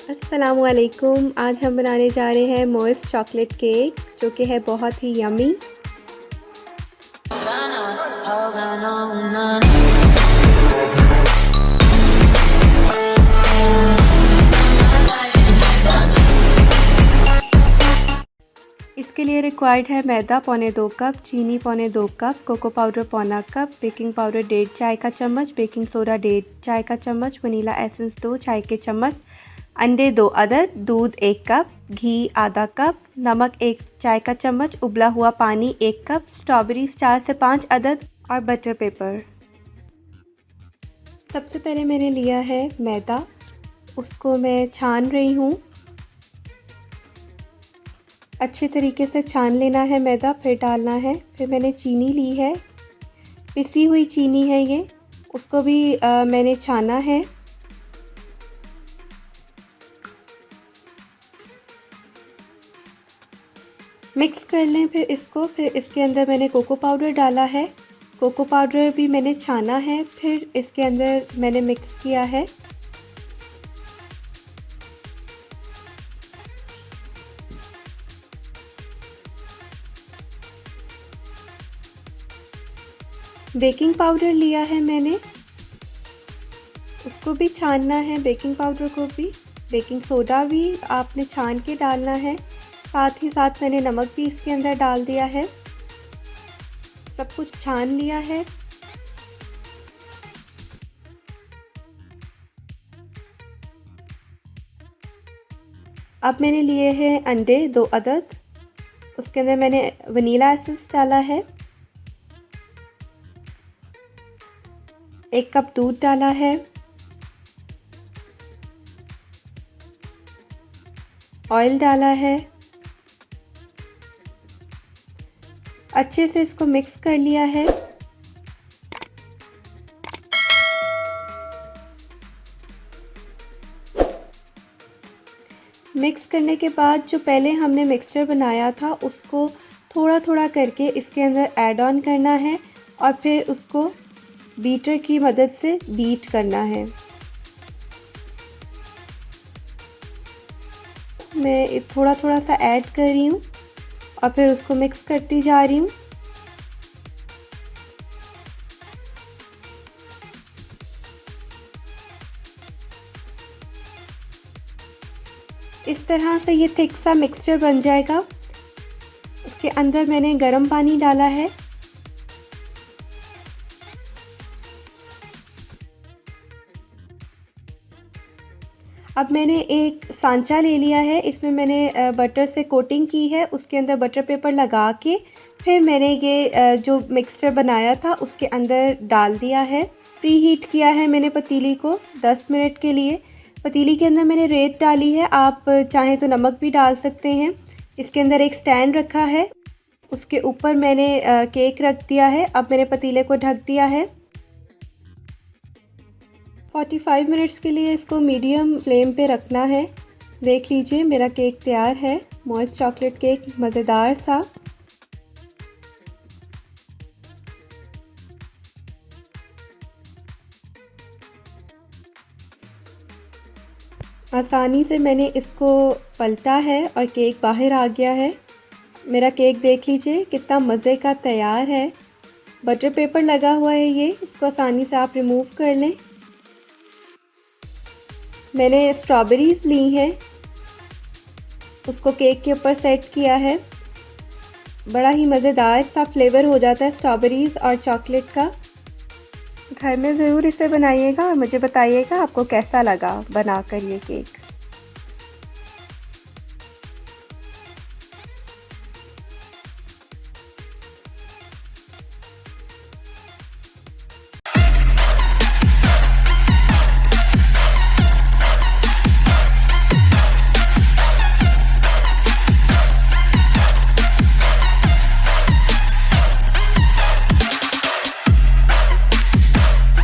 अस्सलामुअलैकुम। आज हम बनाने जा रहे हैं मोइस्ट चॉकलेट केक, जो कि है बहुत ही यमी। इसके लिए रिक्वायर्ड है मैदा पौने 2 कप, चीनी पौने 2 कप, कोको पाउडर पौना कप, बेकिंग पाउडर 1.5 चाय का चम्मच, बेकिंग सोडा 1.5 चाय का चम्मच, वनीला एसेंस 2 चाय के चम्मच, अंडे 2 अदद, दूध 1 कप, घी आधा कप, नमक 1 चाय का चम्मच, उबला हुआ पानी 1 कप, स्ट्रॉबेरीज 4 से 5 अदद और बटर पेपर। सबसे पहले मैंने लिया है मैदा, उसको मैं छान रही हूँ। अच्छे तरीके से छान लेना है मैदा, फिर डालना है। फिर मैंने चीनी ली है, पिसी हुई चीनी है ये, उसको भी मैंने छाना है। मिक्स कर लें फिर इसको। फिर इसके अंदर मैंने कोको पाउडर डाला है, कोको पाउडर भी मैंने छाना है। फिर इसके अंदर मैंने मिक्स किया है। बेकिंग पाउडर लिया है मैंने, उसको भी छानना है, बेकिंग पाउडर को भी। बेकिंग सोडा भी आपने छान के डालना है। साथ ही साथ मैंने नमक भी इसके अंदर डाल दिया है। सब कुछ छान लिया है। अब मैंने लिए हैं अंडे 2 अदद, उसके अंदर मैंने वनीला एसेंस डाला है, 1 कप दूध डाला है, ऑयल डाला है। अच्छे से इसको मिक्स कर लिया है। मिक्स करने के बाद जो पहले हमने मिक्सचर बनाया था, उसको थोड़ा थोड़ा करके इसके अंदर ऐड ऑन करना है और फिर उसको बीटर की मदद से बीट करना है। मैं थोड़ा थोड़ा सा ऐड कर रही हूँ और फिर उसको मिक्स करती जा रही हूँ। इस तरह से ये थिक सा मिक्सचर बन जाएगा। उसके अंदर मैंने गर्म पानी डाला है। अब मैंने एक सांचा ले लिया है, इसमें मैंने बटर से कोटिंग की है। उसके अंदर बटर पेपर लगा के फिर मैंने ये जो मिक्सचर बनाया था उसके अंदर डाल दिया है। प्री हीट किया है मैंने पतीली को 10 मिनट के लिए। पतीली के अंदर मैंने रेत डाली है, आप चाहें तो नमक भी डाल सकते हैं। इसके अंदर एक स्टैंड रखा है, उसके ऊपर मैंने केक रख दिया है। अब मैंने पतीले को ढक दिया है। 45 मिनट्स के लिए इसको मीडियम फ्लेम पे रखना है। देख लीजिए मेरा केक तैयार है, मॉइस्ट चॉकलेट केक, मज़ेदार सा। आसानी से मैंने इसको पलटा है और केक बाहर आ गया है। मेरा केक देख लीजिए कितना मज़े का तैयार है। बटर पेपर लगा हुआ है ये, इसको आसानी से आप रिमूव कर लें। मैंने स्ट्रॉबेरीज़ ली हैं, उसको केक के ऊपर सेट किया है। बड़ा ही मज़ेदार सा फ्लेवर हो जाता है स्ट्रॉबेरीज़ और चॉकलेट का। घर में ज़रूर इसे बनाइएगा और मुझे बताइएगा आपको कैसा लगा बनाकर ये केक।